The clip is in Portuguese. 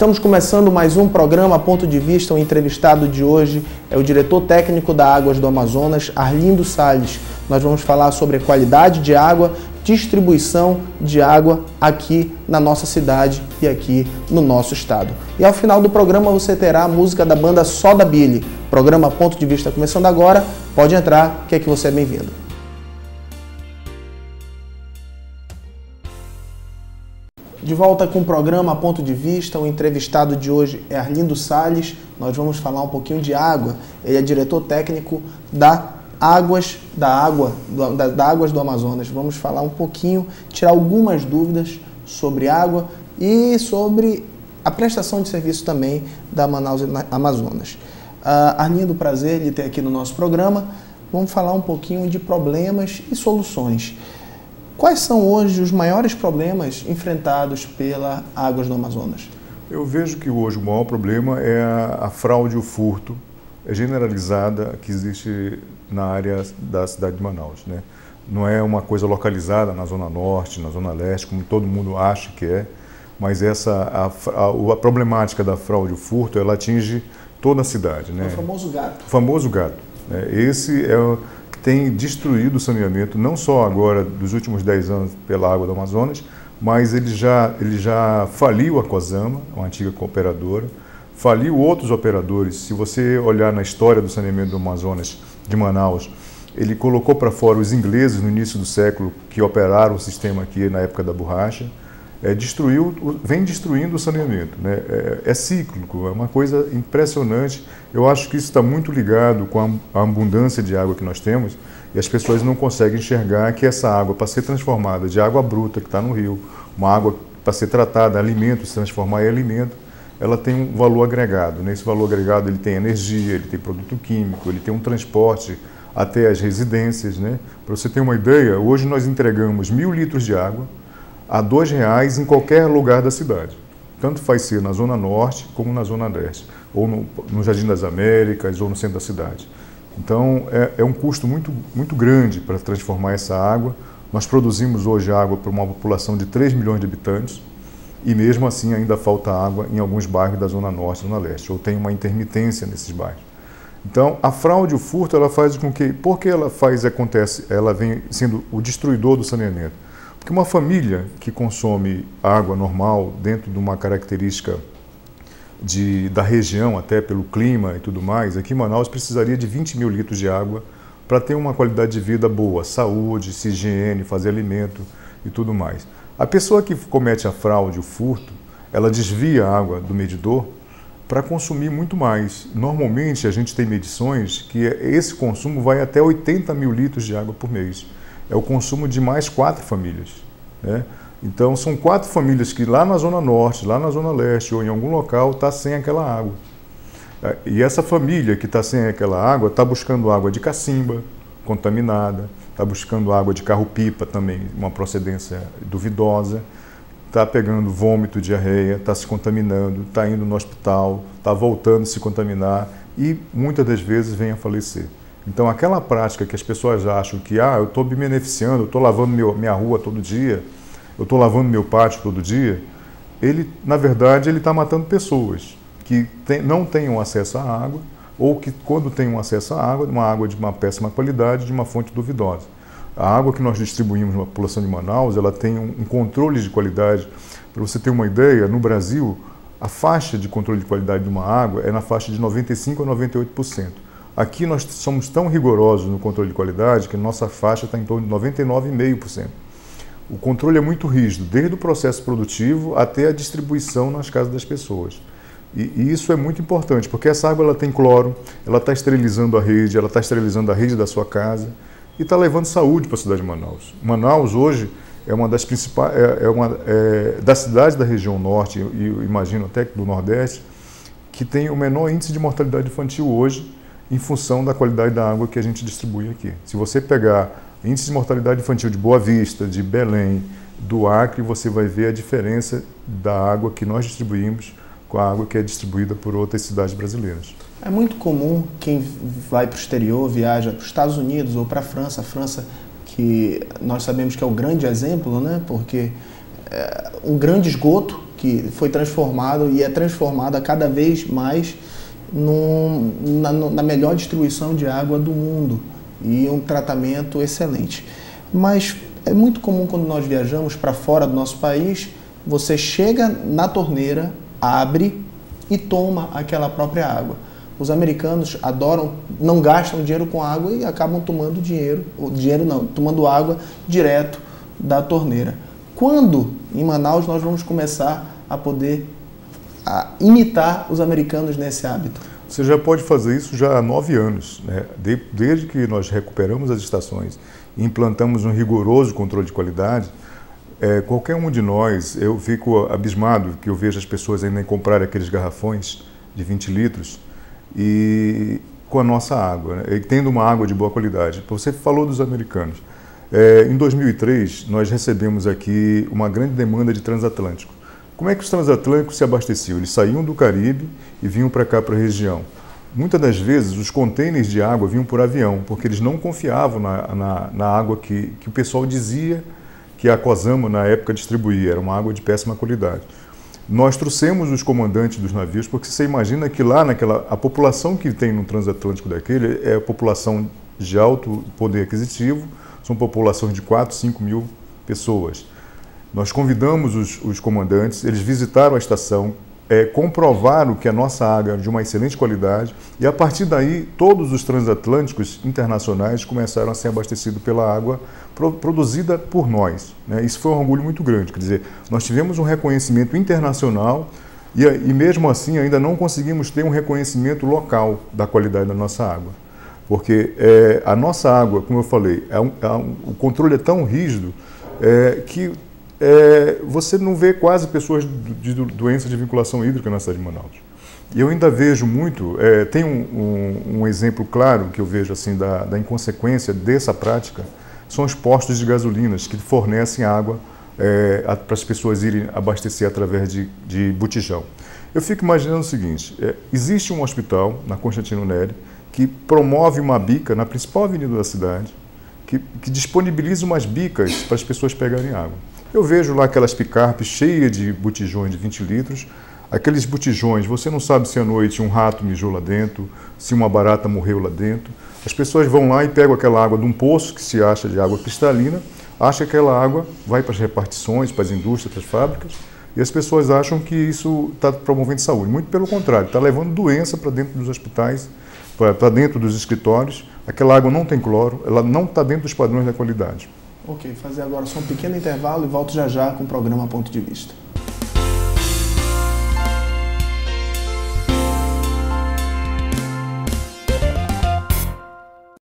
Estamos começando mais um programa Ponto de Vista. O entrevistado de hoje é o diretor técnico da Águas do Amazonas, Arlindo Salles. Nós vamos falar sobre a qualidade de água, distribuição de água aqui na nossa cidade e aqui no nosso estado. E ao final do programa você terá a música da banda Soda Billy. Programa Ponto de Vista começando agora. Pode entrar, que aqui você é bem-vindo. De volta com o programa Ponto de Vista, o entrevistado de hoje é Arlindo Salles. Nós vamos falar um pouquinho de água. Ele é diretor técnico da Águas do Amazonas. Vamos falar um pouquinho, tirar algumas dúvidas sobre água e sobre a prestação de serviço também da Manaus Amazonas. Arlindo, prazer de ter aqui no nosso programa. Vamos falar um pouquinho de problemas e soluções. Quais são hoje os maiores problemas enfrentados pela Águas do Amazonas? Eu vejo que hoje o maior problema é a fraude e o furto generalizada que existe na área da cidade de Manaus, né? Não é uma coisa localizada na Zona Norte, na Zona Leste, como todo mundo acha que é, mas a problemática da fraude e o furto, ela atinge toda a cidade, né? O famoso gato. O famoso gato. Né? Esse é o que tem destruído o saneamento, não só agora, dos últimos 10 anos, pela Água do Amazonas, mas ele já faliu a Cosama, uma antiga cooperadora, faliu outros operadores. Se você olhar na história do saneamento do Amazonas, de Manaus, ele colocou para fora os ingleses no início do século, que operaram o sistema aqui na época da borracha, vem destruindo o saneamento, né? É cíclico, é uma coisa impressionante. Eu acho que isso está muito ligado com a abundância de água que nós temos e as pessoas não conseguem enxergar que essa água, para ser transformada de água bruta que está no rio, uma água para ser tratada, alimento, se transformar em alimento, ela tem um valor agregado. Nesse valor agregado ele tem energia, ele tem produto químico, ele tem um transporte até as residências, né? Para você ter uma ideia, hoje nós entregamos 1.000 litros de água a R$ 2 em qualquer lugar da cidade. Tanto faz ser na Zona Norte como na Zona Leste, ou no Jardim das Américas, ou no centro da cidade. Então, é um custo muito grande para transformar essa água. Nós produzimos hoje água para uma população de 3 milhões de habitantes, e mesmo assim ainda falta água em alguns bairros da Zona Norte e Zona Leste, ou tem uma intermitência nesses bairros. Então, a fraude e o furto, ela faz com que, por que ela vem sendo o destruidor do saneamento? Porque uma família que consome água normal, dentro de uma característica da região, até pelo clima e tudo mais, aqui em Manaus precisaria de 20.000 litros de água para ter uma qualidade de vida boa, saúde, higiene, fazer alimento e tudo mais. A pessoa que comete a fraude, o furto, ela desvia a água do medidor para consumir muito mais. Normalmente a gente tem medições que esse consumo vai até 80.000 litros de água por mês. É o consumo de mais 4 famílias, né? Então são 4 famílias que lá na Zona Norte, lá na Zona Leste ou em algum local está sem aquela água. E essa família que está sem aquela água está buscando água de cacimba, contaminada, está buscando água de carro-pipa também, uma procedência duvidosa, está pegando vômito, diarreia, está se contaminando, está indo no hospital, está voltando a se contaminar e muitas das vezes vem a falecer. Então aquela prática que as pessoas acham que eu estou me beneficiando, eu estou lavando minha rua todo dia, eu estou lavando meu pátio todo dia, na verdade ele está matando pessoas que não tenham acesso à água, ou que quando tenham acesso à água, uma água de uma péssima qualidade, de uma fonte duvidosa. A água que nós distribuímos na população de Manaus, ela tem um controle de qualidade. Para você ter uma ideia, no Brasil, a faixa de controle de qualidade de uma água é na faixa de 95% a 98%. Aqui nós somos tão rigorosos no controle de qualidade que a nossa faixa está em torno de 99,5%. O controle é muito rígido, desde o processo produtivo até a distribuição nas casas das pessoas. E isso é muito importante, porque essa água ela tem cloro, ela está esterilizando a rede, ela está esterilizando a rede da sua casa e está levando saúde para a cidade de Manaus. Manaus hoje é uma das principais, das cidades da região norte e eu imagino até do Nordeste, que tem o menor índice de mortalidade infantil hoje, em função da qualidade da água que a gente distribui aqui. Se você pegar índice de mortalidade infantil de Boa Vista, de Belém, do Acre, você vai ver a diferença da água que nós distribuímos com a água que é distribuída por outras cidades brasileiras. É muito comum quem vai para o exterior, viaja para os Estados Unidos ou para a França, que nós sabemos que é o grande exemplo, né? Porque um grande esgoto que foi transformado e é transformado a cada vez mais na melhor distribuição de água do mundo e um tratamento excelente. Mas é muito comum quando nós viajamos para fora do nosso país, você chega na torneira, abre e toma aquela própria água. Os americanos adoram, não gastam dinheiro com água e acabam tomando tomando água direto da torneira. Quando em Manaus nós vamos começar a poder imitar os americanos nesse hábito? Você já pode fazer isso já há 9 anos, né? Desde que nós recuperamos as estações e implantamos um rigoroso controle de qualidade, qualquer um de nós, eu fico abismado que eu vejo as pessoas ainda comprarem aqueles garrafões de 20 litros e com a nossa água, né? E tendo uma água de boa qualidade. Você falou dos americanos. Em 2003, nós recebemos aqui uma grande demanda de transatlântico. Como é que os transatlânticos se abasteciam? Eles saíam do Caribe e vinham para cá, para a região. Muitas das vezes, os contêineres de água vinham por avião, porque eles não confiavam na água que o pessoal dizia que a Cosama, na época, distribuía. Era uma água de péssima qualidade. Nós trouxemos os comandantes dos navios, porque você imagina que lá, a população que tem no transatlântico daquele é a população de alto poder aquisitivo, são populações de 4, 5 mil pessoas. Nós convidamos os comandantes, eles visitaram a estação, comprovaram que a nossa água é de uma excelente qualidade e, a partir daí, todos os transatlânticos internacionais começaram a ser abastecidos pela água produzida por nós, né? Isso foi um orgulho muito grande, quer dizer, nós tivemos um reconhecimento internacional e mesmo assim ainda não conseguimos ter um reconhecimento local da qualidade da nossa água. Porque a nossa água, como eu falei, o controle é tão rígido que você não vê quase pessoas de doença de vinculação hídrica na cidade de Manaus. E eu ainda vejo muito, tem um exemplo claro que eu vejo assim da inconsequência dessa prática, são os postos de gasolinas que fornecem água para as pessoas irem abastecer através de botijão. Eu fico imaginando o seguinte, existe um hospital na Constantino Neri que promove uma bica na principal avenida da cidade, que disponibiliza umas bicas para as pessoas pegarem água. Eu vejo lá aquelas picapes cheias de botijões de 20 litros, aqueles botijões, você não sabe se à noite um rato mijou lá dentro, se uma barata morreu lá dentro. As pessoas vão lá e pegam aquela água de um poço que se acha de água cristalina, acham que aquela água vai para as repartições, para as indústrias, para as fábricas, e as pessoas acham que isso está promovendo saúde. Muito pelo contrário, está levando doença para dentro dos hospitais, para dentro dos escritórios. Aquela água não tem cloro, ela não está dentro dos padrões da qualidade. Ok, fazer agora só um pequeno intervalo e volto já já com o programa Ponto de Vista.